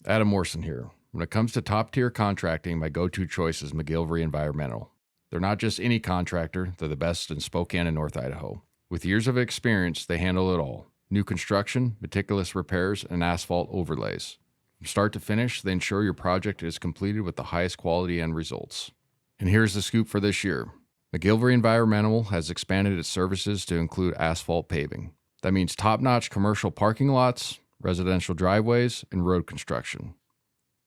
Adam Morrison here. When it comes to top-tier contracting, my go-to choice is McGillivray Environmental. They're not just any contractor, they're the best in Spokane and North Idaho. With years of experience, they handle it all. New construction, meticulous repairs, and asphalt overlays. From start to finish, they ensure your project is completed with the highest quality end results. And here's the scoop for this year. McGillivray Environmental has expanded its services to include asphalt paving. That means top-notch commercial parking lots, residential driveways, and road construction.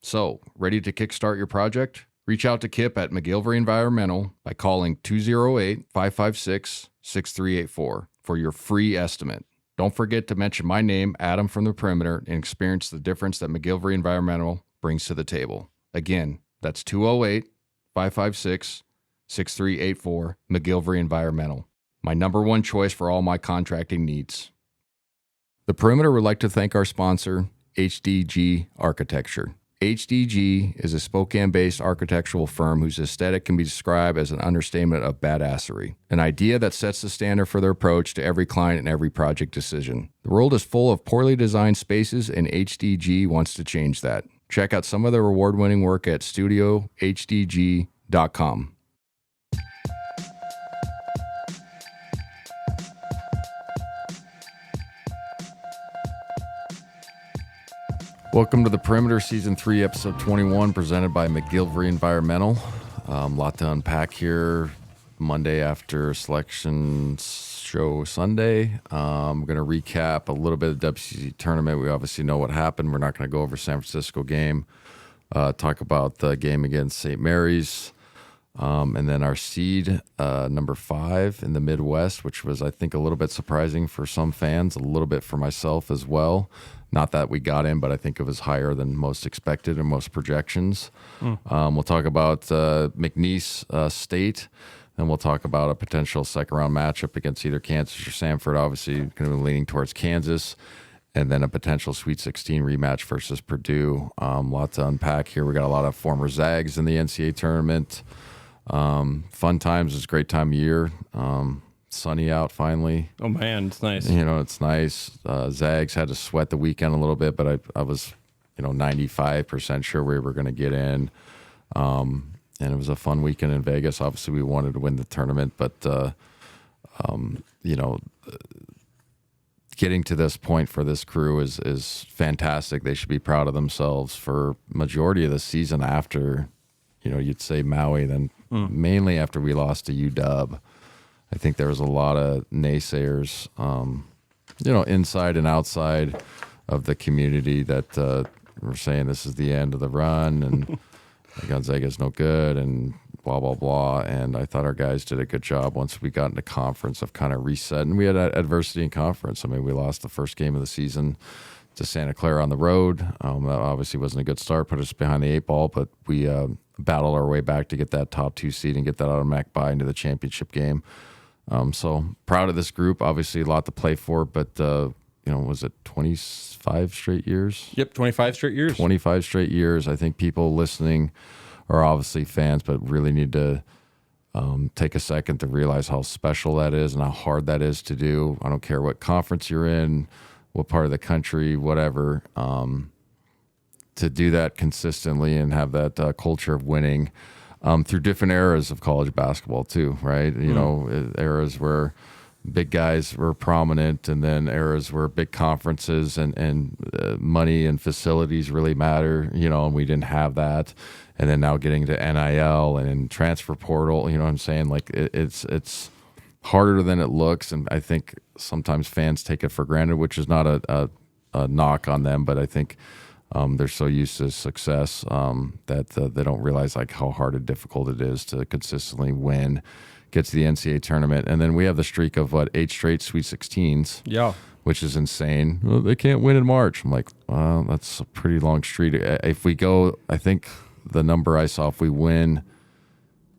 So, ready to kickstart your project? Reach out to Kip at McGillivray Environmental by calling 208-556-6384 for your free estimate. Don't forget to mention my name, Adam from the Perimeter, and experience the difference that McGillivray Environmental brings to the table. Again, that's 208-556-6384, McGillivray Environmental. My number one choice for all my contracting needs. The Perimeter would like to thank our sponsor, HDG Architecture. HDG is a Spokane-based architectural firm whose aesthetic can be described as an understatement of badassery, an idea that sets the standard for their approach to every client and every project decision. The world is full of poorly designed spaces, and HDG wants to change that. Check out some of their award-winning work at studiohdg.com. Welcome to the Perimeter Season 3, Episode 21, presented by McGillivray Environmental. Lot to unpack here. Monday after selection show Sunday. I'm going to recap a little bit of the WCC Tournament. We obviously know what happened. We're not going to go over San Francisco game. Talk about the game against St. Mary's. And then our seed, number 5 in the Midwest, which was, I think, a little bit surprising for some fans, a little bit for myself as well. Not that we got in, but I think it was higher than most expected and most projections. We'll talk about McNeese State, and we'll talk about a potential second-round matchup against either Kansas or Samford. Obviously, going to be leaning towards Kansas, and then a potential Sweet 16 rematch versus Purdue. Lot to unpack here. We got a lot of former Zags in the NCAA Tournament. Fun times. It's a great time of year. Sunny out finally. Oh man, it's nice. You know, it's nice. Zags had to sweat the weekend a little bit, but I was, 95% sure we were going to get in. And it was a fun weekend in Vegas. Obviously, we wanted to win the tournament, but getting to this point for this crew is fantastic. They should be proud of themselves for majority of the season after, you'd say Maui, then mainly after we lost to UW. I think there was a lot of naysayers, inside and outside of the community that were saying this is the end of the run and Gonzaga's no good and blah, blah, blah. And I thought our guys did a good job once we got into conference of kind of resetting. We had adversity in conference. I mean, we lost the first game of the season to Santa Clara on the road. That obviously wasn't a good start, put us behind the 8 ball, but we battled our way back to get that top 2 seed and get that automatic bye into the championship game. So proud of this group. Obviously, a lot to play for, but was it 25 straight years? Yep, 25 straight years. 25 straight years. I think people listening are obviously fans, but really need to take a second to realize how special that is and how hard that is to do. I don't care what conference you're in, what part of the country, whatever. To do that consistently and have that culture of winning. Through different eras of college basketball too, right? Eras where big guys were prominent, and then eras where big conferences and money and facilities really matter, and we didn't have that. And then now getting to NIL and transfer portal, you know what I'm saying? Like it's harder than it looks, and I think sometimes fans take it for granted, which is not a knock on them, but I think they're so used to success that they don't realize like how hard and difficult it is to consistently win, get to the NCAA tournament. And then we have the streak of 8 straight Sweet 16s, which is insane. Well, they can't win in March. I'm like, well, that's a pretty long streak. If we go, I think the number I saw, if we win,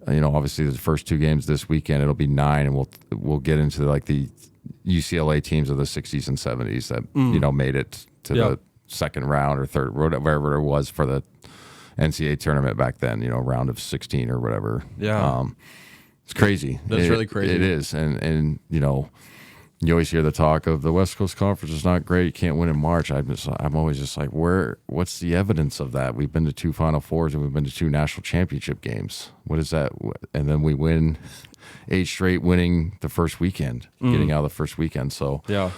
obviously the first 2 games this weekend, it'll be 9, and we'll get into like the UCLA teams of the 60s and 70s that, made it to the second round or third, whatever it was for the NCAA tournament back then, round of 16 or whatever. Yeah. It's crazy. That's really crazy. It is. And you always hear the talk of the West Coast Conference is not great. You can't win in March. I'm always just like, what's the evidence of that? We've been to 2 Final Fours and we've been to 2 national championship games. What is that? And then we win 8 straight, winning the first weekend, getting out of the first weekend. So, Yeah.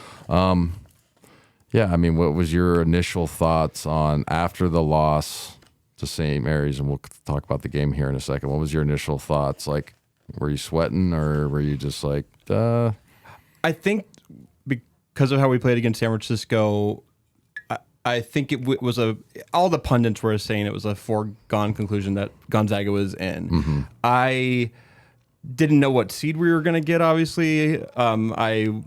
yeah, I mean, what was your initial thoughts on after the loss to St. Mary's? And we'll talk about the game here in a second. What was your initial thoughts? Like, were you sweating or were you just like, I think because of how we played against San Francisco, I think it was all the pundits were saying it was a foregone conclusion that Gonzaga was in. Mm-hmm. I didn't know what seed we were going to get, obviously. After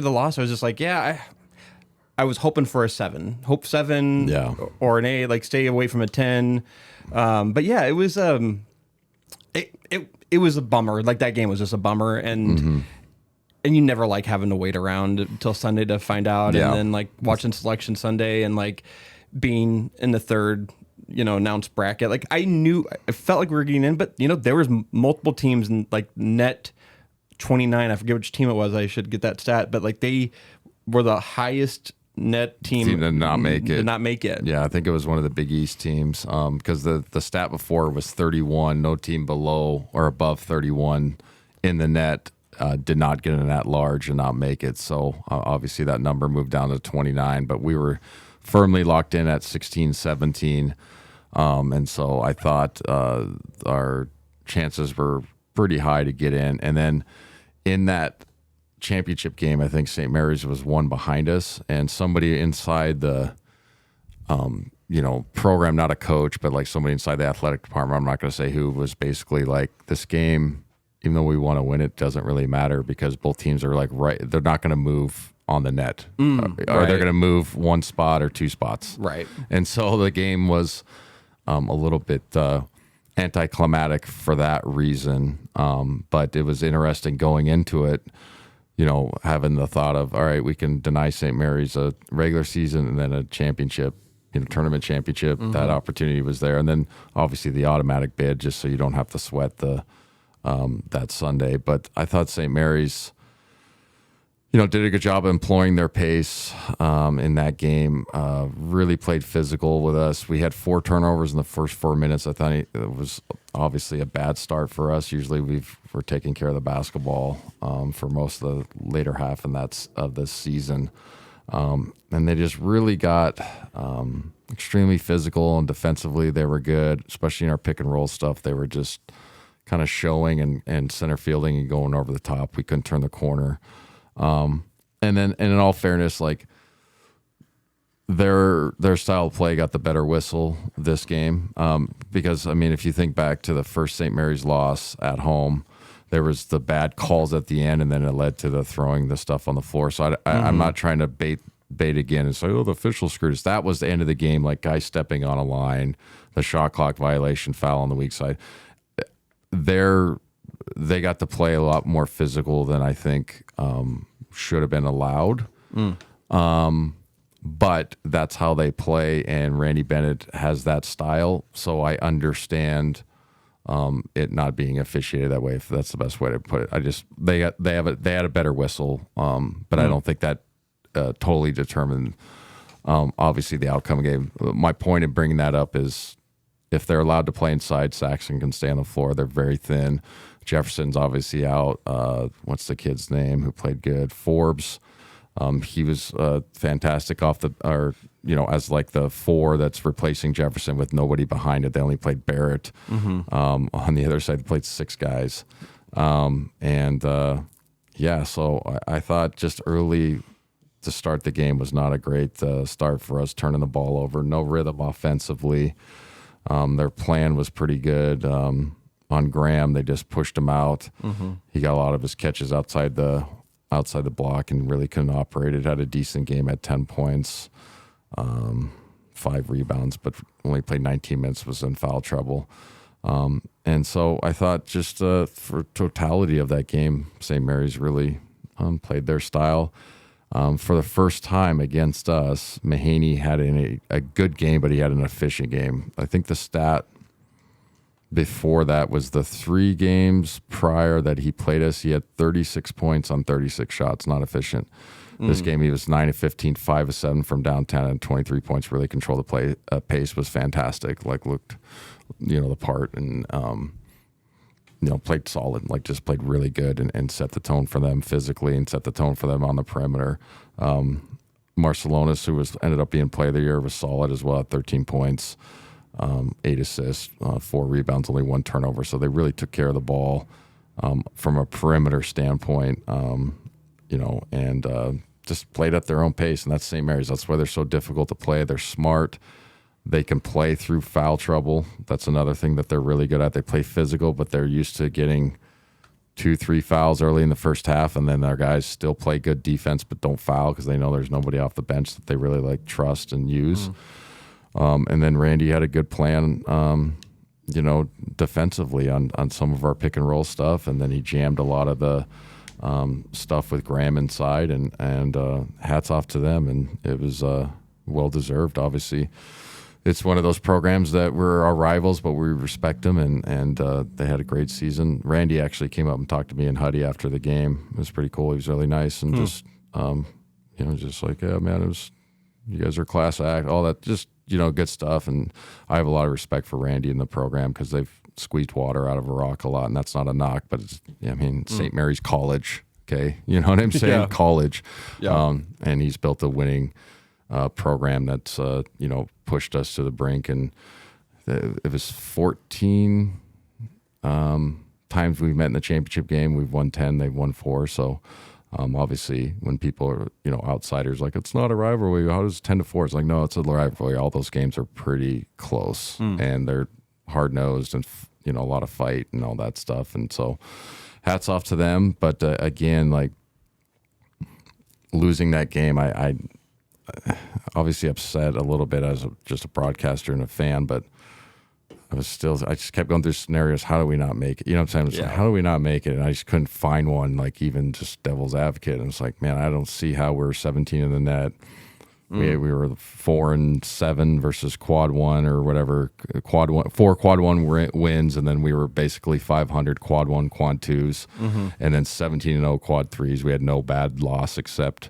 the loss, I was just like, I was hoping for a 7. Hope 7 Yeah. or an 8, like stay away from a 10. But yeah, it was it was a bummer. Like that game was just a bummer. And and you never like having to wait around until Sunday to find out. Yeah. And then like watching Selection Sunday and like being in the third, announced bracket. Like I felt like we were getting in, but there was multiple teams in like net 29. I forget which team it was. I should get that stat, but like they were the highest net team did not make it. Did not make it. Yeah, I think it was one of the Big East teams because the stat before was 31. No team below or above 31 in the net did not get an at-large and not make it. So obviously that number moved down to 29, but we were firmly locked in at 16, 17. And so I thought our chances were pretty high to get in. And then in that championship game, I think St. Mary's was one behind us, and somebody inside the program, not a coach, but like somebody inside the athletic department, I'm not going to say who, was basically like, this game, even though we want to win, it doesn't really matter because both teams are like, they're not going to move on the net, or they're going to move 1 spot or 2 spots. Right. And so the game was a little bit anticlimactic for that reason. But it was interesting going into it, having the thought of, all right, we can deny St. Mary's a regular season and then a championship, tournament championship. That opportunity was there. And then obviously the automatic bid, just so you don't have to sweat that Sunday. But I thought St. Mary's, did a good job of employing their pace in that game. Really played physical with us. We had 4 turnovers in the first 4 minutes. I thought it was obviously a bad start for us. Usually we're taking care of the basketball for most of the later half of this season. And they just really got extremely physical, and defensively they were good, especially in our pick and roll stuff. They were just kind of showing and center fielding and going over the top. We couldn't turn the corner. And in all fairness, like their style of play got the better whistle this game. Because I mean, if you think back to the first St. Mary's loss at home, there was the bad calls at the end, and then it led to the throwing the stuff on the floor. So I'm not trying to bait again and say, oh, the official screwed us. That was the end of the game. Like guys stepping on a line, the shot clock violation, foul on the weak side. They got to play a lot more physical than I think should have been allowed. But that's how they play, and Randy Bennett has that style. So I understand it not being officiated that way, if that's the best way to put it. They had a better whistle, but I don't think that totally determined obviously the outcome of the game. My point in bringing that up is, if they're allowed to play inside, Saxon can stay on the floor. They're very thin. Jefferson's obviously out. What's the kid's name who played good? Forbes. He was fantastic as like the 4 that's replacing Jefferson with nobody behind it. They only played Barrett. On the other side, they played 6 guys. So I thought just early to start the game was not a great start for us, turning the ball over. No rhythm offensively. Their plan was pretty good. On Graham, they just pushed him out. He got a lot of his catches outside the block and really couldn't operate it. Had a decent game at 10 points, 5 rebounds, but only played 19 minutes, was in foul trouble. And so I thought just for totality of that game, St. Mary's really played their style. For the first time against us, Mahaney had a good game, but he had an efficient game. I think the stat before that was the 3 games prior that he played us. He had 36 points on 36 shots, not efficient. This game, he was 9 of 15, 5 of 7 from downtown, and 23 points. Really controlled the play. Pace was fantastic. Like, looked, the part, and played solid. Like, just played really good and set the tone for them physically and set the tone for them on the perimeter. Marcelonis, who ended up being player of the year, was solid as well at 13 points, 8 assists, 4 rebounds, only 1 turnover. So they really took care of the ball from a perimeter standpoint. And just played at their own pace, and that's St. Mary's. That's why they're so difficult to play. They're smart. They can play through foul trouble. That's another thing that they're really good at. They play physical, but they're used to getting 2-3 fouls early in the first half, and then their guys still play good defense but don't foul because they know there's nobody off the bench that they really trust and use. And then Randy had a good plan, defensively on some of our pick and roll stuff, and then he jammed a lot of the stuff with Graham inside, and hats off to them, and it was well deserved. Obviously, it's one of those programs that were our rivals, but we respect them, and they had a great season. Randy actually came up and talked to me and Huddy after the game. It was pretty cool. He was really nice, and just like, yeah, man, you guys are a class act, all that, just good stuff. And I have a lot of respect for Randy and the program because they've squeezed water out of a rock a lot, and that's not a knock, but it's, St. Mary's College, okay? You know what I'm saying? Yeah. College. Yeah. And he's built a winning program that's, pushed us to the brink. And it was 14 times we've met in the championship game. We've won 10, they've won 4. So obviously when people are, outsiders, like, it's not a rivalry. How does 10-4? It's like, no, it's a rivalry. All those games are pretty close, and they're hard-nosed and, a lot of fight and all that stuff. And so hats off to them. But again, like, losing that game, I obviously upset a little bit as just a broadcaster and a fan, but I just kept going through scenarios. How do we not make it? You know what I'm saying? Like, how do we not make it? And I just couldn't find one, like, even just devil's advocate. And it's like, man, I don't see how we're 17 in the net. We were 4-7 versus quad 1 or whatever, 4 quad 1 wins, and then we were basically 500 quad 1, quad 2s, and then 17-0 quad 3s. We had no bad loss except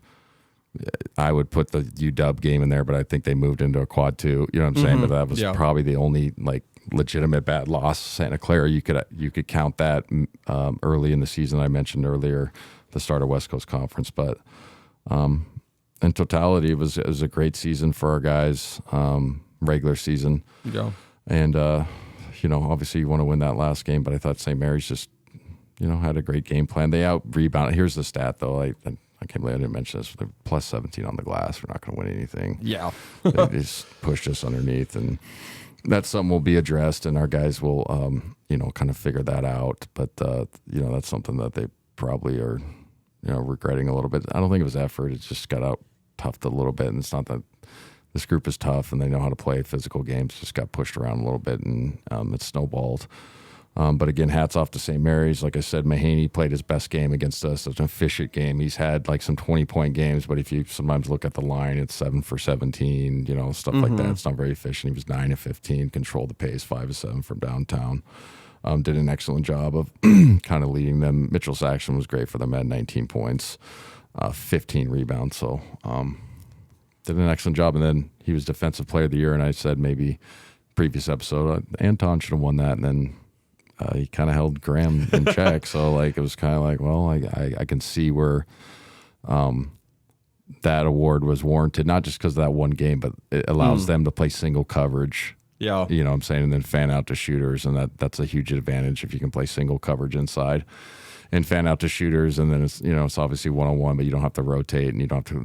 I would put the UW game in there, but I think they moved into a quad 2. You know what I'm saying? But that was probably the only legitimate bad loss. Santa Clara, you could count that early in the season. I mentioned earlier the start of West Coast Conference, but. In totality, it was a great season for our guys, regular season. Yeah. And, obviously you want to win that last game, but I thought St. Mary's just, had a great game plan. They out-rebounded. Here's the stat, though. I can't believe I didn't mention this. They're plus 17 on the glass. We're not going to win anything. Yeah. They just pushed us underneath, and that's something will be addressed, and our guys will, kind of figure that out. But, that's something that they probably are – regretting a little bit. I don't think it was effort. It just got out toughed a little bit. And it's not that this group is tough and they know how to play physical games. Just got pushed around a little bit, and it snowballed. But again, hats off to St. Mary's. Like I said, Mahaney played his best game against us. It's an efficient game. He's had some 20-point games, but if you sometimes look at the line, it's 7 for 17, stuff like that. It's not very efficient. He was 9 of 15, controlled the pace, 5 of 7 from downtown. Did an excellent job of kind of leading them. Mitchell Saxon was great for them at 19 points, 15 rebounds. So did an excellent job. And then he was Defensive Player of the Year. And I said maybe previous episode, Anton should have won that. And then he kind of held Graham in check. So it was kind of like, well, I can see where that award was warranted, not just because of that one game, but it allows them to play single coverage. Yeah. You know what I'm saying? And then fan out to shooters. And that's a huge advantage if you can play single coverage inside and fan out to shooters. And then it's obviously one-on-one, but you don't have to rotate and you don't have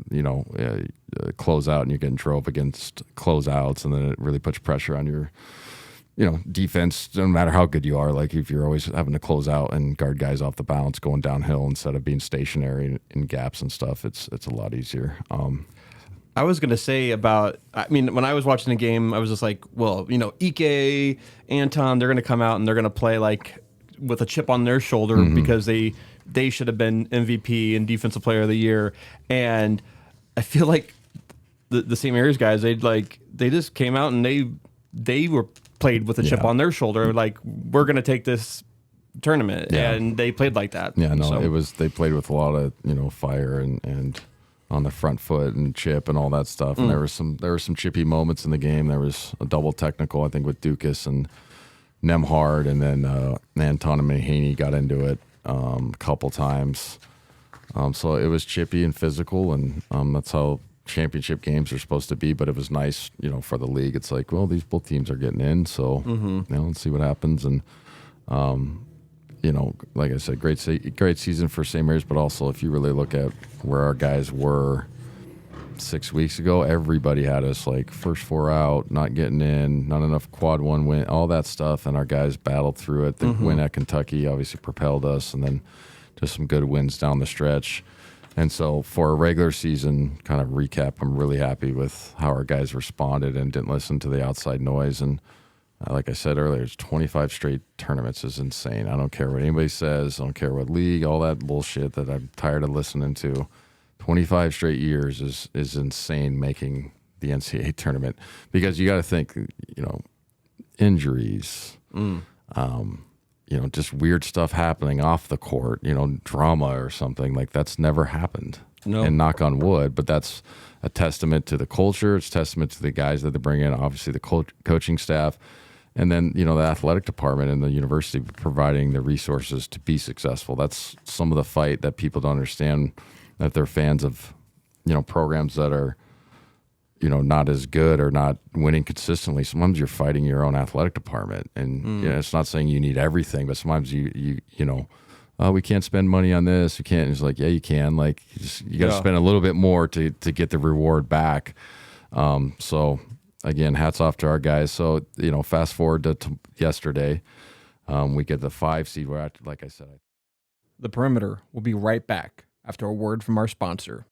to, close out, and you're getting drove against closeouts. And then it really puts pressure on your, defense, no matter how good you are. Like if you're always having to close out and guard guys off the bounce going downhill instead of being stationary in gaps and stuff, it's a lot easier. I was going to say when I was watching the game, I was just like, well, Ike, Anton, they're going to come out and they're going to play with a chip on their shoulder because they should have been MVP and Defensive Player of the Year. And I feel like the St. Mary's guys, they just came out and they were played with a chip on their shoulder. Like, we're going to take this tournament, and they played like that. Yeah, no, they played with a lot of fire and on the front foot and chip and all that stuff. And there were some chippy moments in the game. There was a double technical, I think, with Dukas and Nemhard, and then Anton and Mahaney got into it a couple times. So it was chippy and physical, and that's how championship games are supposed to be. But it was nice, for the league. It's like, well, both teams are getting in, so let's see what happens. And like I said, great season for St. Mary's, but also if you really look at where our guys were 6 weeks ago, everybody had us like first four out, not getting in, not enough quad one win, all that stuff, and our guys battled through it. The win at Kentucky obviously propelled us, and then just some good wins down the stretch. And so for a regular season kind of recap, I'm really happy with how our guys responded and didn't listen to the outside noise. And like I said earlier, it's 25 straight tournaments is insane. I don't care what anybody says. I don't care what league, all that bullshit that I'm tired of listening to. 25 straight years is insane, making the NCAA tournament, because you got to think, injuries, just weird stuff happening off the court, drama or something like that's never happened. No. And knock on wood, but that's a testament to the culture. It's a testament to the guys that they bring in, obviously the coaching staff. And then, the athletic department and the university providing the resources to be successful. That's some of the fight that people don't understand, that they're fans of, programs that are, not as good or not winning consistently. Sometimes you're fighting your own athletic department. And it's not saying you need everything, but sometimes we can't spend money on this. You can't. And it's like, yeah, you can. Like, you got to spend a little bit more to get the reward back. So, again, hats off to our guys. So, fast forward to yesterday, we get the 5 seed. Where, like I said, The Perimeter will be right back after a word from our sponsor.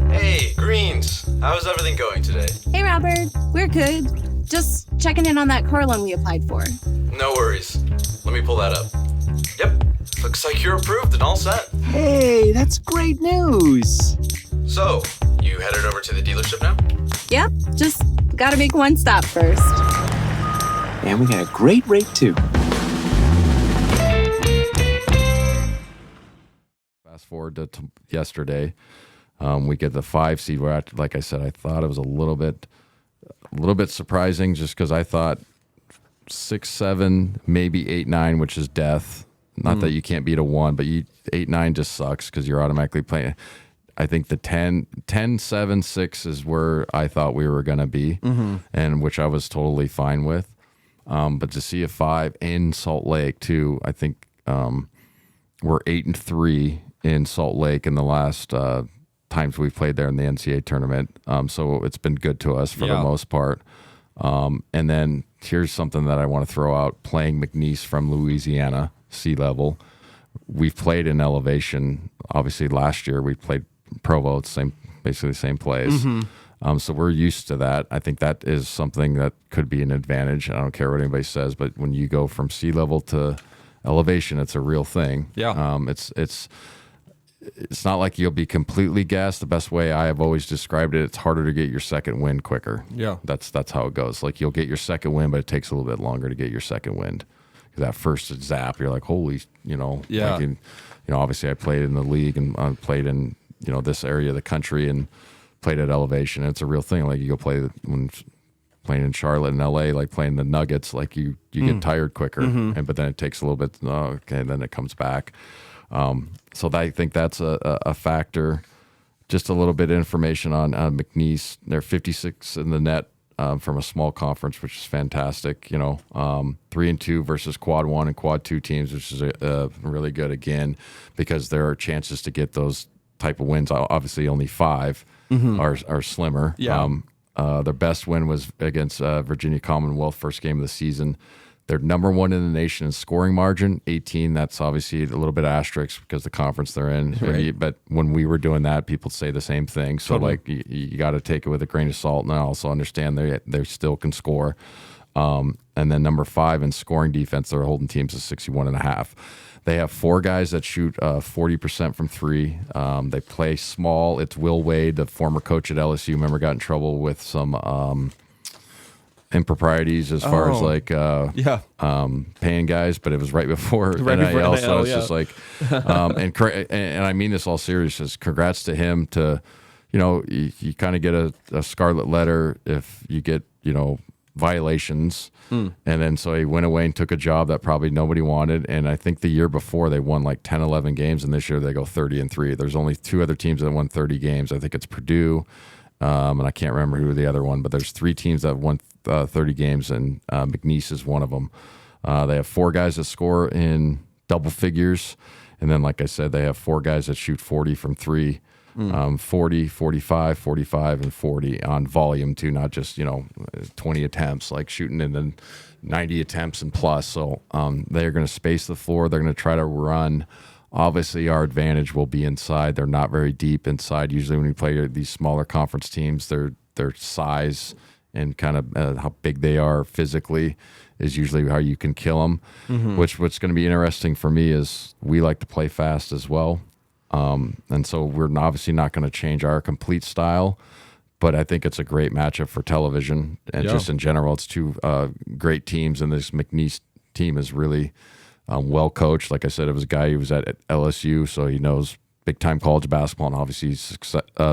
Hey, Greens. How's everything going today? Hey, Robert. We're good. Just checking in on that car loan we applied for. No worries. Let me pull that up. Yep. Looks like you're approved and all set. Hey, that's great news. So, you headed over to the dealership now? Yep, just gotta make one stop first. And we got a great rate, too. Fast forward to yesterday, we get the 5 seed. Where, like I said, I thought it was a little bit surprising, just because I thought 6, 7, maybe 8, 9, which is death. Not that you can't beat a 1, but 8, 9 just sucks because you're automatically playing. I think the 10, 7, 6 is where I thought we were going to be, and which I was totally fine with. But to see a 5 in Salt Lake too, I think we're 8-3 in Salt Lake in the last times we've played there in the NCAA tournament. So it's been good to us for the most part. And then here's something that I want to throw out: playing McNeese from Louisiana, sea level. We've played in elevation. Obviously, last year we played Provo, basically the same plays. So we're used to that. I think that is something that could be an advantage. I don't care what anybody says, but when you go from sea level to elevation, it's a real thing. Yeah. It's not like you'll be completely gassed. The best way I have always described it, it's harder to get your second wind quicker. Yeah. That's how it goes. Like, you'll get your second wind, but it takes a little bit longer to get your second wind. Because that first zap, you're like, holy, Yeah. Like, obviously I played in the league and played in, this area of the country and played at elevation. It's a real thing. Like, you go play when playing in Charlotte and LA, like playing the Nuggets, like you get tired quicker, but then it takes a little bit. Then it comes back. So I think that's a factor. Just a little bit of information on McNeese. They're 56 in the net from a small conference, which is fantastic. 3-2 versus quad 1 and quad 2 teams, which is really good again, because there are chances to get those type of wins. Obviously, only 5 are slimmer. Yeah. Their best win was against Virginia Commonwealth, first game of the season. They're number 1 in the nation in scoring margin, 18. That's obviously a little bit asterisk because the conference they're in. Right. But when we were doing that, people say the same thing. So Totally. you got to take it with a grain of salt, and I also understand they still can score. And then number 5 in scoring defense, they're holding teams to 61.5. They have 4 guys that shoot 40% from 3. They play small. It's Will Wade, the former coach at LSU. Remember, got in trouble with some improprieties as far as Oh. like paying guys, but it was right before Right before NIL, so NIL, it's just like and I mean this all seriousness. Congrats to him to, you kind of get a scarlet letter if you get, violations. And then so he went away and took a job that probably nobody wanted. And I think the year before they won like 10, 11 games, and this year they go 30-3. There's only 2 other teams that won 30 games. I think it's Purdue, and I can't remember who the other one, but there's 3 teams that won 30 games, and McNeese is one of them. They have 4 guys that score in double figures. And then, like I said, they have 4 guys that shoot 40 from 3. 40, 45, 45, and 40 on volume too, not just 20 attempts, like shooting in the 90 attempts and plus. So they're going to space the floor. They're going to try to run. Obviously, our advantage will be inside. They're not very deep inside. Usually, when we play these smaller conference teams, their size and kind of how big they are physically is usually how you can kill them. What's going to be interesting for me is we like to play fast as well. And so we're obviously not going to change our complete style, but I think it's a great matchup for television and just in general. It's 2 great teams, and this McNeese team is really well coached. Like I said, it was a guy who was at LSU, so he knows big time college basketball, and obviously he's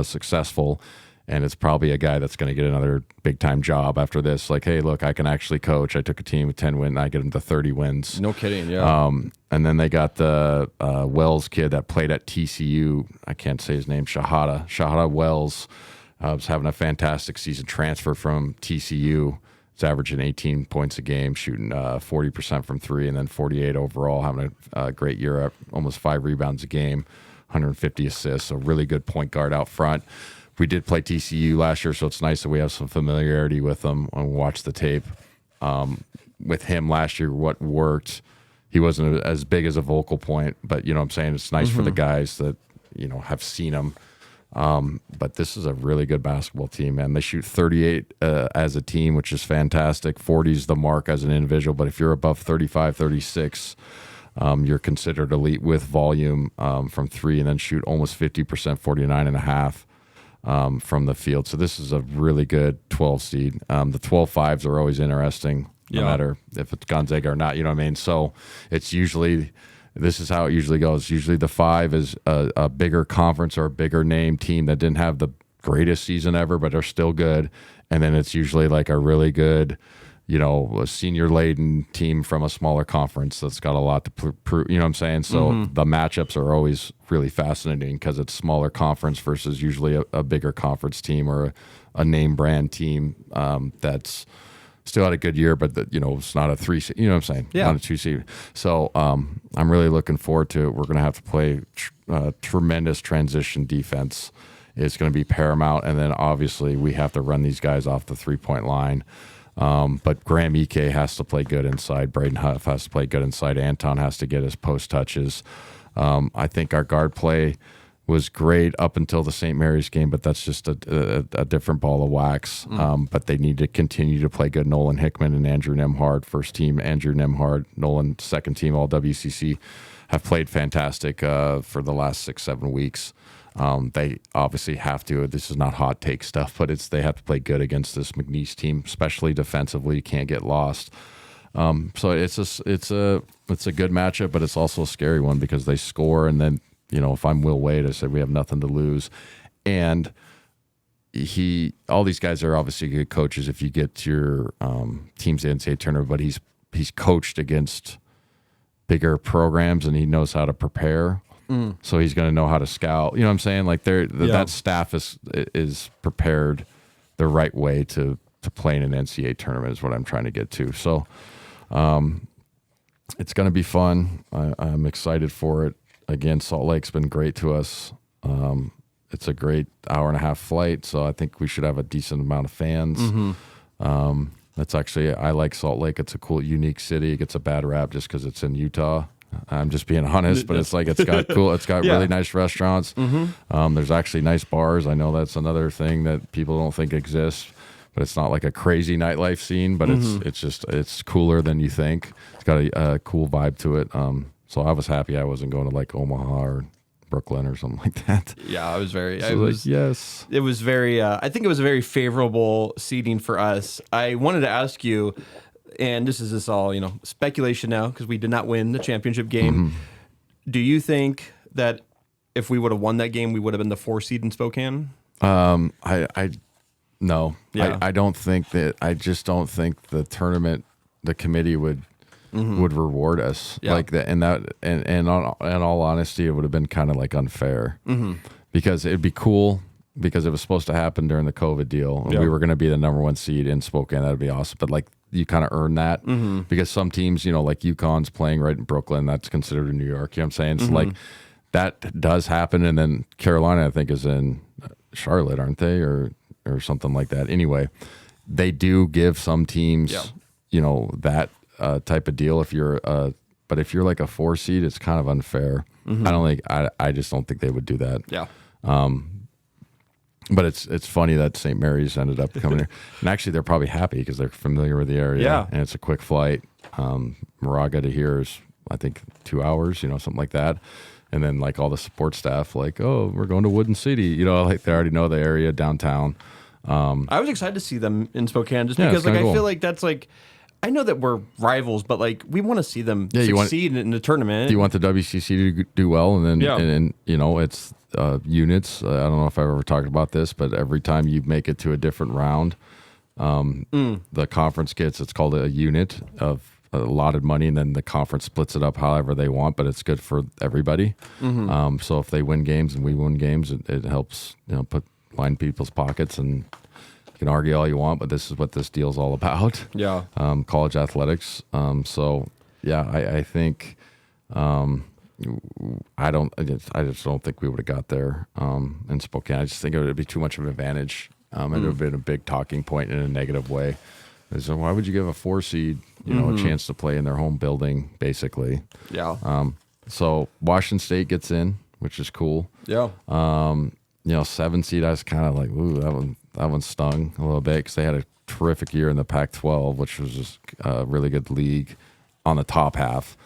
successful. And it's probably a guy that's going to get another big time job after this. Like, hey, look, I can actually coach. I took a team with 10 wins, and I get them to 30 wins. No kidding, yeah. And then they got the Wells kid that played at TCU. I can't say his name. Shahada Wells was having a fantastic season. Transfer from TCU. He's averaging 18 points a game, shooting 40% from 3, and then 48 overall. Having a great year, almost 5 rebounds a game, 150 assists. So really good point guard out front. We did play TCU last year, so it's nice that we have some familiarity with them and watch the tape. With him last year, what worked, he wasn't as big as a vocal point, but you know what I'm saying? It's nice for the guys that, have seen him. But this is a really good basketball team, man. They shoot 38 as a team, which is fantastic. 40 is the mark as an individual, but if you're above 35, 36, you're considered elite with volume from 3, and then shoot almost 50%, 49.5%. From the field. So this is a really good 12 seed. The 12-5s are always interesting, no matter if it's Gonzaga or not, you know what I mean? So it's usually, this is how it usually goes. Usually the 5 is a bigger conference or a bigger name team that didn't have the greatest season ever, but are still good. And then it's usually like a really good, a senior-laden team from a smaller conference that's got a lot to prove, you know what I'm saying? So the matchups are always really fascinating because it's smaller conference versus usually a bigger conference team or a name brand team that's still had a good year, but it's not a 3 seed, you know what I'm saying? Yeah. Not a 2 seed. So I'm really looking forward to it. We're going to have to play tremendous transition defense. It's going to be paramount. And then obviously we have to run these guys off the 3-point line. But Graham Ike has to play good inside. Braden Huff has to play good inside. Anton has to get his post touches. I think our guard play was great up until the St. Mary's game, but that's just a different ball of wax. But they need to continue to play good. Nolan Hickman and Andrew Nemhard, first team Andrew Nemhard, Nolan, second team all WCC, have played fantastic for the last 6-7 weeks. They obviously have to. This is not hot take stuff, but they have to play good against this McNeese team, especially defensively. You can't get lost. So it's a good matchup, but it's also a scary one because they score, and then if I'm Will Wade, I said we have nothing to lose, and all these guys are obviously good coaches if you get to your team's NCAA tournament, but he's coached against bigger programs and he knows how to prepare. So he's going to know how to scout. You know what I'm saying? Like that staff is prepared the right way to play in an NCAA tournament is what I'm trying to get to. So it's going to be fun. I'm excited for it. Again, Salt Lake's been great to us. It's a great 1.5-hour flight, so I think we should have a decent amount of fans. That's actually, I like Salt Lake. It's a cool, unique city. It gets a bad rap just because it's in Utah. I'm just being honest, but it's got really nice restaurants. There's actually nice bars. I know that's another thing that people don't think exists, but it's not like a crazy nightlife scene, but it's cooler than you think. It's got a cool vibe to it. So I was happy I wasn't going to like Omaha or Brooklyn or something like that. Yeah, I was very. So I was yes. It was very. I think it was a very favorable seeding for us. I wanted to ask you, and this is all speculation now because we did not win the championship game. Do you think that if we would have won that game, we would have been the 4 seed in Spokane? I no. Yeah. I don't think that. I just don't think the tournament, the committee would reward us like that. And in all honesty, it would have been kind of like unfair because it'd be cool because it was supposed to happen during the COVID deal, and we were going to be the number 1 seed in Spokane. That'd be awesome. But like you kind of earn that because some teams, like UConn's playing right in Brooklyn, that's considered in New York. You know what I'm saying? So like that does happen, and then Carolina, I think, is in Charlotte, aren't they, or something like that? Anyway, they do give some teams, that type of deal. But if you're like a 4 seed, it's kind of unfair. I just don't think they would do that. Yeah. But it's funny that St. Mary's ended up coming here, and actually they're probably happy because they're familiar with the area. Yeah. And it's a quick flight. Moraga to here is I think 2 hours, something like that. And then like all the support staff, like, oh, we're going to Wooden City, like they already know the area downtown. I was excited to see them in Spokane just Yeah, because it's kinda I cool. feel like that's like, I know that we're rivals, but like we want to see them succeed in the tournament. Do you want the WCC to do well? And then, and it's units. I don't know if I've ever talked about this, but every time you make it to a different round, the conference gets, it's called a unit of allotted money, and then the conference splits it up however they want, but it's good for everybody. So if they win games and we win games, it helps, line people's pockets, and you can argue all you want, but this is what this deal's all about. Yeah. College athletics. So yeah, I think, I just don't think we would have got there in Spokane. I just think it would be too much of an advantage. It would have been a big talking point in a negative way. So why would you give a 4 seed, a chance to play in their home building, basically? Yeah. So Washington State gets in, which is cool. Yeah. 7 seed, I was kind of like, ooh, that one stung a little bit because they had a terrific year in the Pac-12, which was just a really good league on the top half.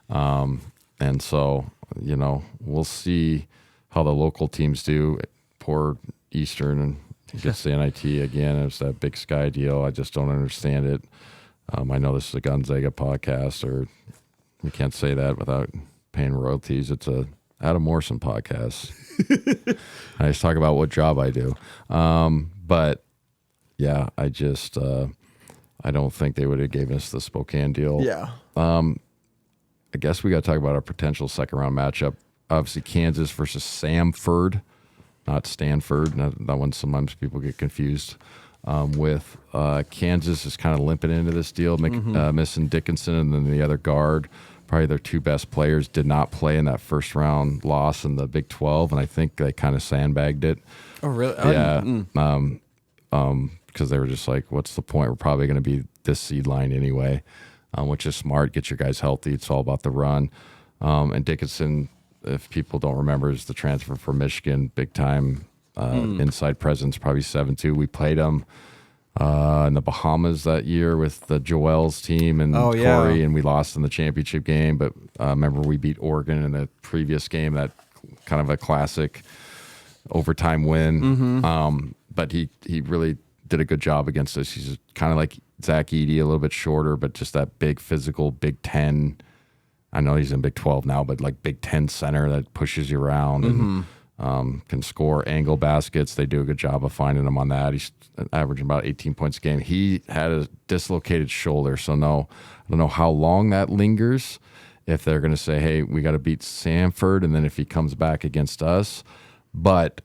And so, we'll see how the local teams do. Poor Eastern and gets the NIT again. It's that Big Sky deal. I just don't understand it. I know this is a Gonzaga podcast, or we can't say that without paying royalties. It's a Adam Morrison podcast. I just talk about what job I do. But yeah, I just I don't think they would have given us the Spokane deal. Yeah. I guess we got to talk about our potential second round matchup. Obviously, Kansas versus Samford, not Stanford. That one sometimes people get confused with. Kansas is kind of limping into this deal, missing Dickinson, and then the other guard, probably their 2 best players, did not play in that first round loss in the Big 12, and I think they kind of sandbagged it. Oh, really? Yeah. Because they were just like, what's the point? We're probably going to be this seed line anyway, which is smart. Get your guys healthy. It's all about the run. And Dickinson, if people don't remember, is the transfer from Michigan, big time inside presence, probably 7'2". We played him in the Bahamas that year with the Joel's team and Corey, and we lost in the championship game. But remember, we beat Oregon in the previous game, that kind of a classic overtime win. But he really did a good job against us. He's kind of like Zach Edey, a little bit shorter, but just that big physical Big Ten. I know he's in Big 12 now, but like Big Ten center that pushes you around and can score angle baskets. They do a good job of finding him on that. He's averaging about 18 points a game. He had a dislocated shoulder, so no, I don't know how long that lingers. If they're going to say, hey, we got to beat Samford, and then if he comes back against us. But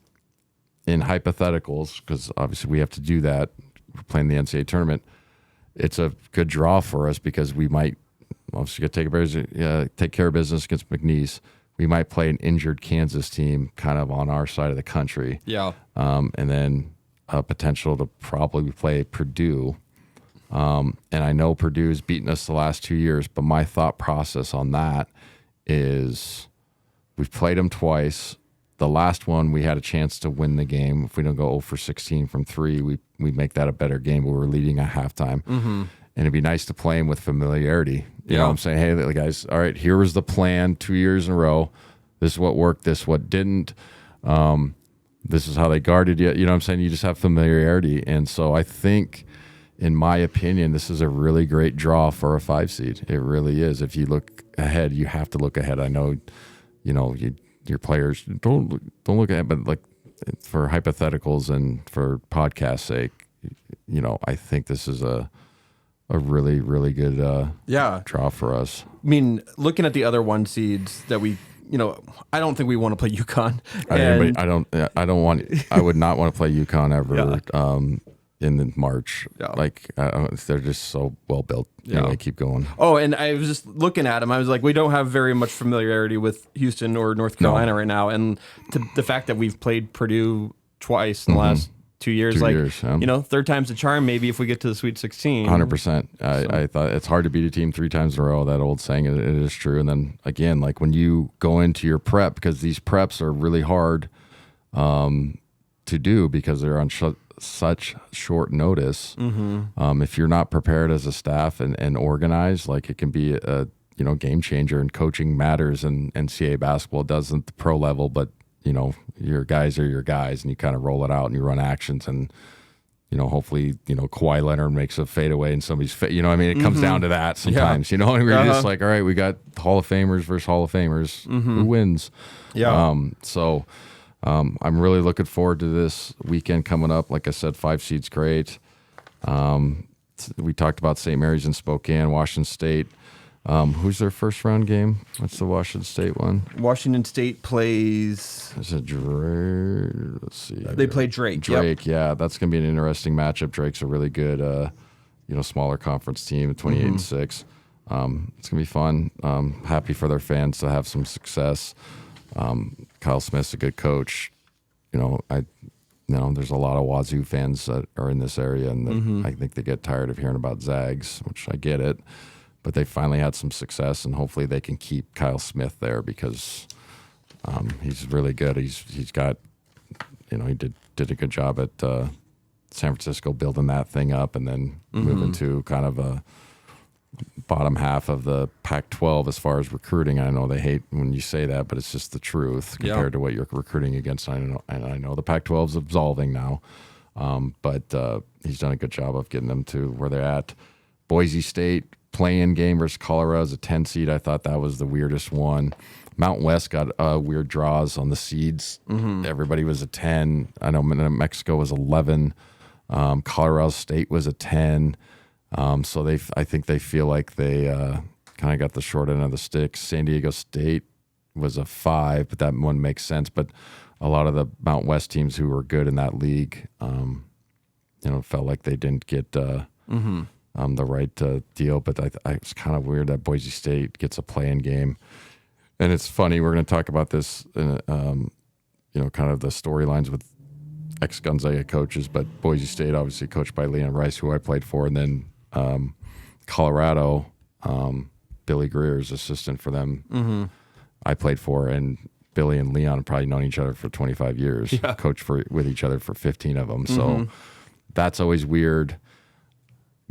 in hypotheticals, because obviously we have to do that, we're playing the NCAA tournament, it's a good draw for us because we might obviously take care of business against McNeese. We might play an injured Kansas team kind of on our side of the country. Yeah. And then a potential to probably play Purdue. And I know Purdue's beaten us the last 2 years, but my thought process on that is we've played them twice. The last one, we had a chance to win the game. If we don't go 0 for 16 from 3, we make that a better game, but we're leading at halftime. And it'd be nice to play them with familiarity. You know what I'm saying? Hey, guys, all right, here was the plan 2 years in a row. This is what worked. This what didn't. This is how they guarded you. You know what I'm saying? You just have familiarity. And so I think, in my opinion, this is a really great draw for a 5 seed. It really is. If you look ahead, you have to look ahead. I know, your players don't look ahead, but like for hypotheticals and for podcast sake, I think this is a really, really good draw for us. I mean, looking at the other 1 seeds that we, I don't think we want to play UConn. I would not want to play UConn ever in March. Yeah. Like they're just so well built. Anyway, keep going. Oh, and I was just looking at them. I was like, we don't have very much familiarity with Houston or North Carolina right now. And the fact that we've played Purdue twice in the last 2 years, third time's the charm. Maybe if we get to the Sweet 16. 100%. I thought it's hard to beat a team 3 times in a row. That old saying, it is true. And then again, like when you go into your prep, because these preps are really hard to do because they're on such short notice. If you're not prepared as a staff and organized, like it can be a game changer. And coaching matters in NCAA basketball. It doesn't at the pro level, but your guys are your guys, and you kind of roll it out and you run actions, and hopefully Kawhi Leonard makes a fadeaway and somebody's it comes down to that sometimes. And we're just like, all right, we got Hall of Famers versus Hall of Famers. Who wins? I'm really looking forward to this weekend coming up. Like I said, 5 seed's great. We talked about St. Mary's in Spokane, Washington State. Who's their first round game? What's the Washington State one? Washington State plays. Is it Drake? Let's see. They play Drake. Drake, yeah. That's going to be an interesting matchup. Drake's a really good, smaller conference team, 28-6. It's going to be fun. Happy for their fans to have some success. Kyle Smith's a good coach. There's a lot of Wazoo fans that are in this area, and I think they get tired of hearing about Zags, which I get it. But they finally had some success, and hopefully they can keep Kyle Smith there because he's really good. He's got, he did a good job at San Francisco building that thing up, and then moving to kind of a bottom half of the Pac-12 as far as recruiting. I know they hate when you say that, but it's just the truth compared to what you're recruiting against. I know the Pac-12 is absolving now, but he's done a good job of getting them to where they're at. Boise State play-in game versus Colorado as a 10 seed. I thought that was the weirdest one. Mountain West got weird draws on the seeds. Everybody was a 10. I know Mexico was 11. Colorado State was a 10. So I think they feel like they kind of got the short end of the stick. San Diego State was a 5, but that one makes sense. But a lot of the Mountain West teams who were good in that league, felt like they didn't get the right deal. But it's kind of weird that Boise State gets a play-in game. And it's funny, we're going to talk about this, kind of the storylines with ex-Gonzaga coaches, but Boise State obviously coached by Leon Rice, who I played for, and then Colorado, Billy Greer's assistant for them, I played for, and Billy and Leon have probably known each other for 25 years, coached with each other for 15 of them. So that's always weird.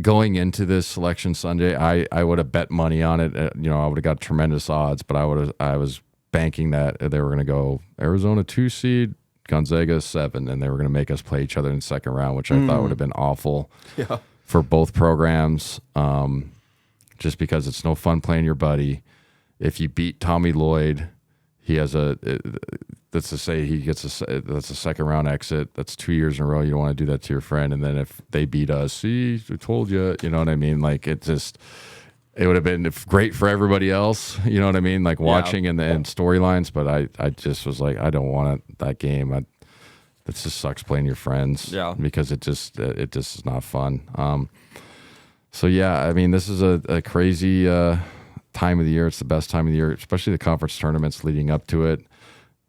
Going into this selection Sunday, I would have bet money on it. I would have got tremendous odds, but I was banking that they were going to go Arizona 2 seed, Gonzaga 7, and they were going to make us play each other in the second round, which I thought would have been awful for both programs. Just because it's no fun playing your buddy. If you beat Tommy Lloyd, he has that's to say he gets that's a second round exit. That's 2 years in a row. You don't want to do that to your friend. And then if they beat us, see, I told you, you know what I mean? Like it would have been great for everybody else. You know what I mean? Like watching and storylines. But I just was like, I don't want that game. It just sucks playing your friends. Yeah. Because it just is not fun. So yeah, I mean, this is a crazy time of the year. It's the best time of the year, especially the conference tournaments leading up to it.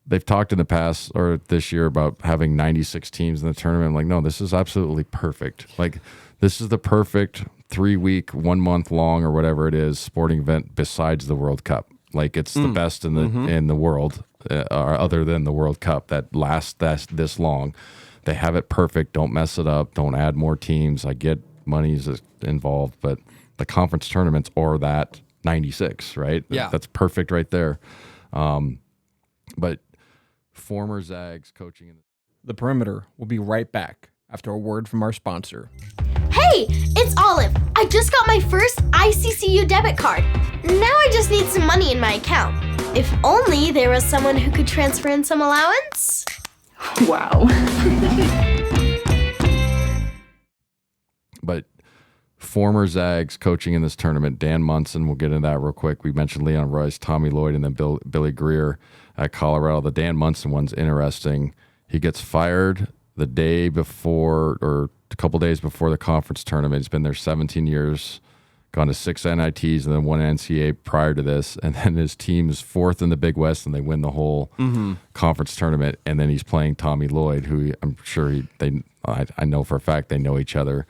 They've talked in the past or this year about having 96 teams in the tournament. I'm like, no, this is absolutely perfect. Like, this is the perfect 3-week, 1 month long or whatever it is sporting event besides the World Cup. Like, it's the best in the world, other than the World Cup that lasts this long. They have it perfect. Don't mess it up. Don't add more teams. I get money's involved, but the conference tournaments are that 96, right? Yeah. That's perfect right there. But former Zags coaching in The Perimeter will be right back after a word from our sponsor. Hey, it's Olive. I just got my first ICCU debit card. Now I just need some money in my account. If only there was someone who could transfer in some allowance. Wow. But former Zags coaching in this tournament, Dan Monson, we'll get into that real quick. We mentioned Leon Royce, Tommy Lloyd, and then Billy Greer at Colorado. The Dan Monson one's interesting. He gets fired the day before, or a couple days before the conference tournament. He's been there 17 years, gone to 6 NITs and then 1 NCAA prior to this. And then his team's 4th in the Big West, and they win the whole conference tournament. And then he's playing Tommy Lloyd, who I'm sure I know for a fact they know each other.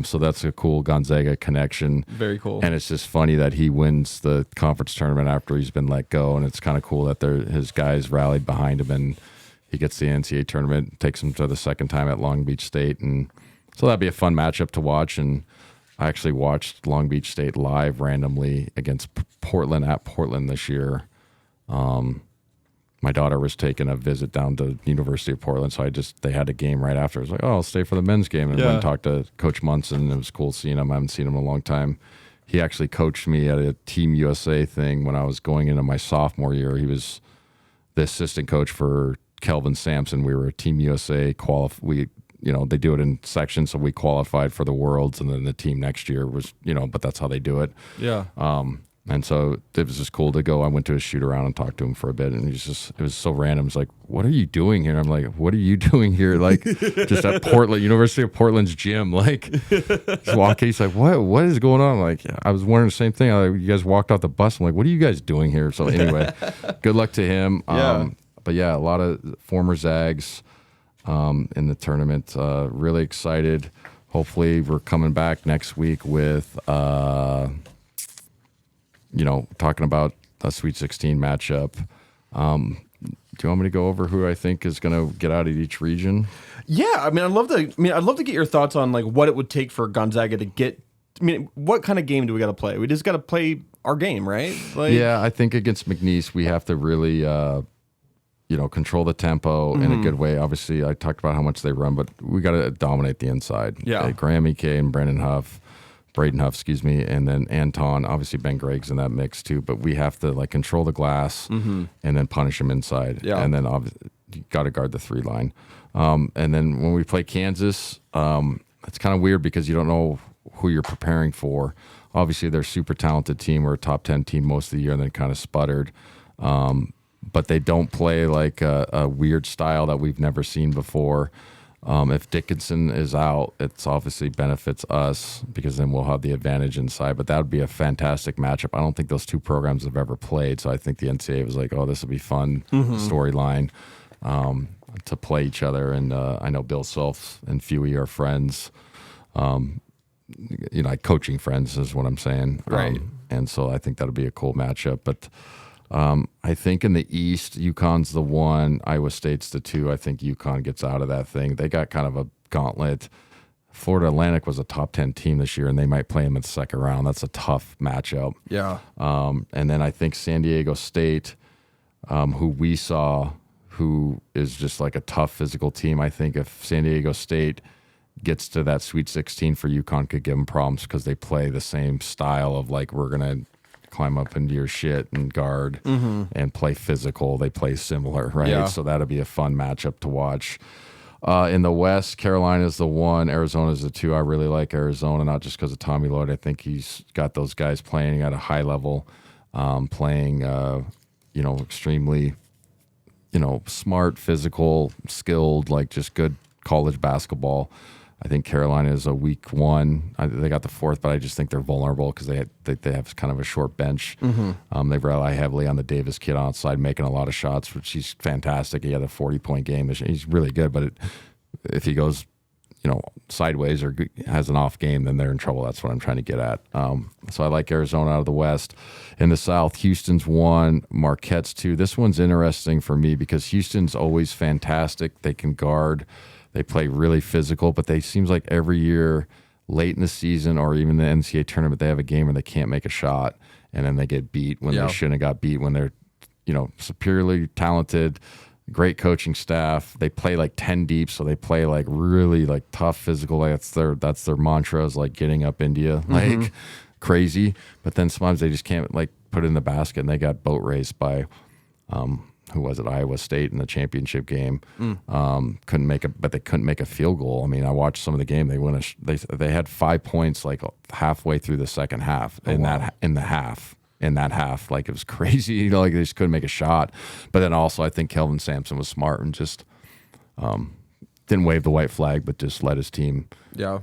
So that's a cool Gonzaga connection. Very cool. And it's just funny that he wins the conference tournament after he's been let go. And it's kind of cool that his guys rallied behind him, and he gets the NCAA tournament, takes him to the second time at Long Beach State. And so that'd be a fun matchup to watch. And I actually watched Long Beach State live randomly against Portland at Portland this year. My daughter was taking a visit down to University of Portland, so they had a game right after. I was like, oh, I'll stay for the men's game. And went and talked to Coach Munson. It was cool seeing him. I haven't seen him in a long time. He actually coached me at a Team USA thing when I was going into my sophomore year. He was the assistant coach for Kelvin Sampson. We were a Team USA they do it in sections, so we qualified for the Worlds, and then the team next year was, but that's how they do it. Yeah. And so it was just cool to go. I went to a shoot around and talked to him for a bit, and it was so random. It's like, what are you doing here? And I'm like, what are you doing here? Like, just at Portland, University of Portland's gym. Like, just walking. He's like, what is going on? Like, I was wondering the same thing. You guys walked off the bus. I'm like, what are you guys doing here? So anyway, good luck to him. But yeah, a lot of former Zags in the tournament. Really excited. Hopefully we're coming back next week with talking about a Sweet 16 matchup. Do you want me to go over who I think is going to get out of each region? Yeah, I'd love to get your thoughts on like what it would take for Gonzaga to get. What kind of game do we got to play? We just got to play our game, right? Yeah, I think against McNeese we have to really, control the tempo in a good way. Obviously, I talked about how much they run, but we got to dominate the inside. Yeah, Graham E.K. and Braden Huff, and then Anton. Obviously, Ben Gregg's in that mix too. But we have to control the glass and then punish them inside. Yeah, and then obviously you got to guard the 3 line. And then when we play Kansas, it's kind of weird because you don't know who you're preparing for. Obviously, they're a super talented team. We're a top 10 team most of the year, and then kind of sputtered. But they don't play like a weird style that we've never seen before. If Dickinson is out, it's obviously benefits us because then we'll have the advantage inside. But that would be a fantastic matchup. I don't think those 2 programs have ever played, so I think the NCAA was like, oh, this will be fun storyline to play each other. And I know Bill Self and Fewy are friends. Like coaching friends is what I'm saying. Right. And so I think that'll be a cool matchup. But I think in the East, UConn's the 1, Iowa State's the 2. I think UConn gets out of that thing. They got kind of a gauntlet. Florida Atlantic was a top 10 team this year, and they might play them in the second round. That's a tough matchup. Yeah. And then I think San Diego State, who we saw, who is just like a tough physical team. I think if San Diego State gets to that Sweet 16 for UConn, could give them problems because they play the same style of like, we're going to climb up into your shit and guard and play physical. They play similar, right? Yeah. So that'll be a fun matchup to watch. In the West, Carolina's the 1, Arizona's the 2. I really like Arizona, not just because of Tommy Lloyd. I think he's got those guys playing at a high level, playing, extremely, smart, physical, skilled, like just good college basketball. I think Carolina is a weak 1. They got the 4th, but I just think they're vulnerable because they have kind of a short bench. They rely heavily on the Davis kid outside, making a lot of shots, which he's fantastic. He had a 40-point game. He's really good, but if he goes, sideways or has an off game, then they're in trouble. That's what I'm trying to get at. So I like Arizona out of the West. In the South, Houston's 1, Marquette's 2. This one's interesting for me because Houston's always fantastic. They can guard. They play really physical, but they seems like every year late in the season or even the NCAA tournament, they have a game where they can't make a shot, and then they get beat when they shouldn't have got beat when they're superiorly talented, great coaching staff. They play like 10 deep, so they play like really like tough physical. That's their mantra, is like getting up India like crazy. But then sometimes they just can't like put it in the basket, and they got boat raced by who was it? Iowa State in the championship game. Couldn't make they couldn't make a field goal. I mean, I watched some of the game. They had 5 points like halfway through the second half in that half. Like, it was crazy. Like, they just couldn't make a shot. But then also, I think Kelvin Sampson was smart and just didn't wave the white flag, but just let his team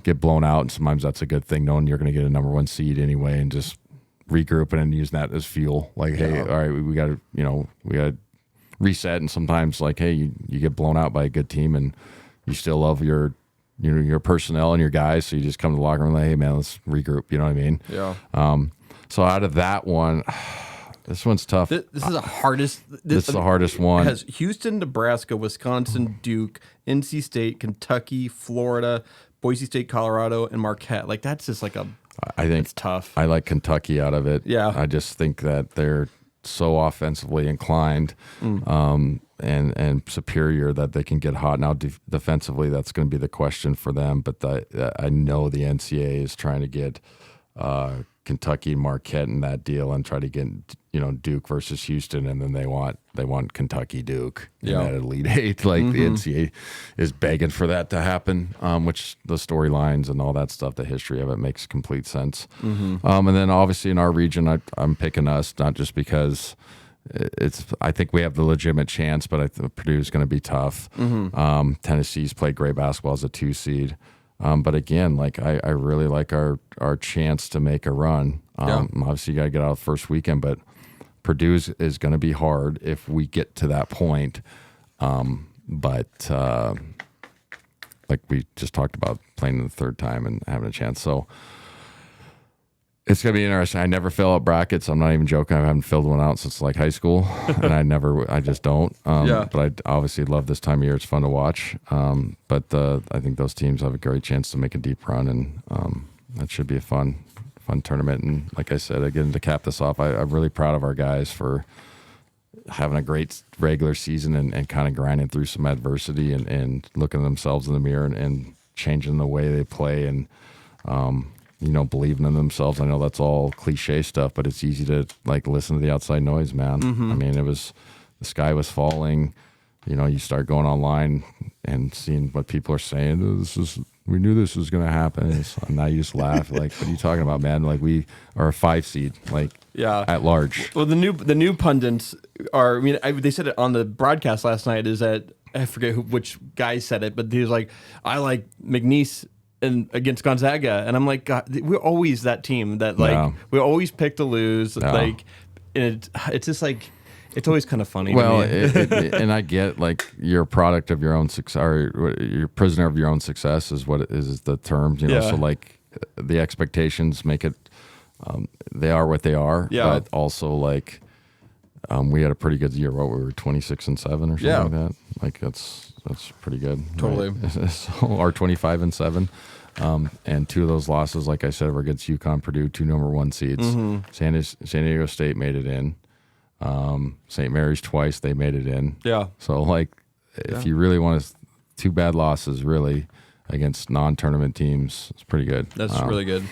get blown out. And sometimes that's a good thing, knowing you're going to get a number 1 seed anyway, and just regrouping and using that as fuel. Like, hey, all right, we got to reset. And sometimes, like, hey, you get blown out by a good team, and you still love your personnel and your guys, so you just come to the locker room like, hey man, let's regroup. You know what I mean? Yeah. So out of that one, this one's tough. This is the hardest. This is the hardest one. It has Houston, Nebraska, Wisconsin, Duke, NC State, Kentucky, Florida, Boise State, Colorado, and Marquette. Like, that's just like I think it's tough. I like Kentucky out of it. Yeah. I just think that they're so offensively inclined and superior that they can get hot. Now, defensively, that's going to be the question for them. But I know the NCAA is trying to get Kentucky, Marquette in that deal, and try to get Duke versus Houston, and then they want Kentucky Duke in that Elite Eight. Like, the NCAA is begging for that to happen, which the storylines and all that stuff, the history of it, makes complete sense. And then obviously in our region, I'm picking us, not just because I think we have the legitimate chance, but I think Purdue's going to be tough. Tennessee's played great basketball as a 2 seed. But again, like, I really like our chance to make a run. Obviously, you got to get out the first weekend, but Purdue is going to be hard if we get to that point. But like we just talked about, playing the third time and having a chance. So it's going to be interesting. I never fill out brackets. I'm not even joking. I haven't filled one out since like high school, and I just don't. But I obviously love this time of year. It's fun to watch. But I think those teams have a great chance to make a deep run, and that should be a fun tournament. And like I said, again, to cap this off, I'm really proud of our guys for having a great regular season and kind of grinding through some adversity and looking at themselves in the mirror and changing the way they play and believing in themselves. I know that's all cliche stuff, but it's easy to like listen to the outside noise, man. I mean, the sky was falling. You start going online and seeing what people are saying. We knew this was going to happen. And now you just laugh. Like, what are you talking about, man? Like, we are a 5 seed, like, at large. Well, the new pundits are. I mean, they said it on the broadcast last night. Is that I forget which guy said it, but he was like, I like McNeese and against Gonzaga, and I'm like, God, we're always that team that like we always pick to lose. Like, and it's just like, it's always kind of funny. Well, to me. and I get, like, you're a product of your own success, or you're a prisoner of your own success is what it is the term. So like the expectations make it. They are what they are. But also, like, we had a pretty good year. What, we were 26-7 or something like that. Like, that's pretty good. Totally. Right? So, or 25-7. And 2 of those losses, like I said, were against UConn, Purdue, 2 number 1 seeds. San Diego State made it in. St. Mary's twice, they made it in. So, like, if you really want to, 2 bad losses really against non-tournament teams, it's pretty good. That's really good.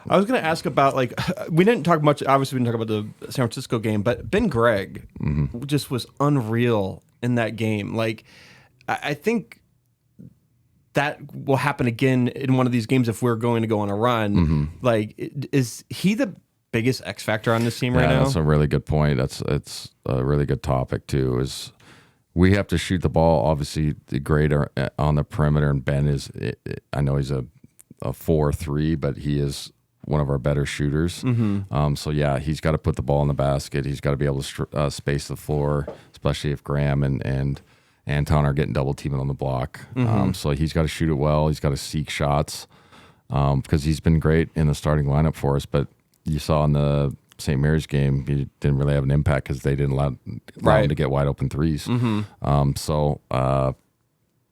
I was going to ask about, like, we didn't talk much. Obviously, we didn't talk about the San Francisco game, but Ben Gregg just was unreal in that game. Like, I think that will happen again in one of these games if we're going to go on a run. Like, is he the biggest X factor on this team right now? That's a really good point. It's a really good topic too. Is we have to shoot the ball. Obviously, the great on the perimeter, and Ben is. I know he's a 4-3, but he is one of our better shooters. So yeah, he's got to put the ball in the basket. He's got to be able to space the floor, especially if Graham and Anton are getting double teaming on the block. So he's got to shoot it well. He's got to seek shots because he's been great in the starting lineup for us. But you saw in the St. Mary's game, he didn't really have an impact because they didn't allow him to get wide open threes.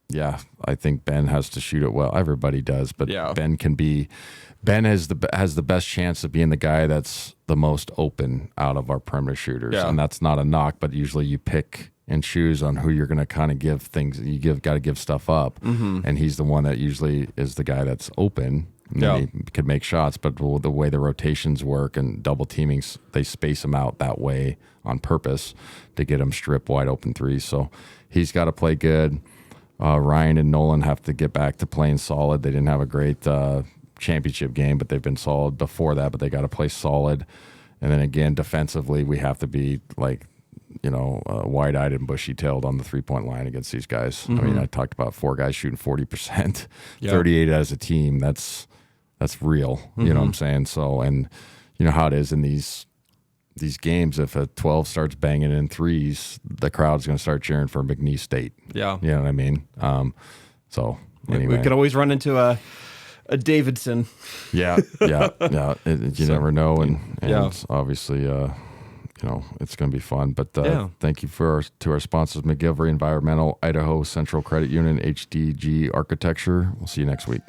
yeah, I think Ben has to shoot it well. Everybody does, but Yeah. Ben has the best chance of being the guy that's the most open out of our perimeter shooters, Yeah. and that's not a knock. But usually you pick and choose on who you're going to kind of give things. Got to give stuff up, and he's the one that usually is the guy that's open. And Yeah. he could make shots, but the way the rotations work and double teamings, they space him out that way on purpose to get him strip wide open threes. So he's got to play good. Ryan and Nolan have to get back to playing solid. They didn't have a great championship game, but they've been solid before that, but they got to play solid. And then again, defensively, we have to be like, wide-eyed and bushy-tailed on the three-point line against these guys. I mean, I talked about 4 guys shooting 40%, 38 as a team. That's real. You know what I'm saying? So, and you know how it is in these games. If a 12 starts banging in threes, the crowd's going to start cheering for McNeese State. Yeah. You know what I mean? So anyway, We could always run into a Davidson. yeah. You never know, and Yeah. obviously, it's going to be fun. But Yeah. thank you to our sponsors: McGillivray Environmental, Idaho Central Credit Union, HDG Architecture. We'll see you next week.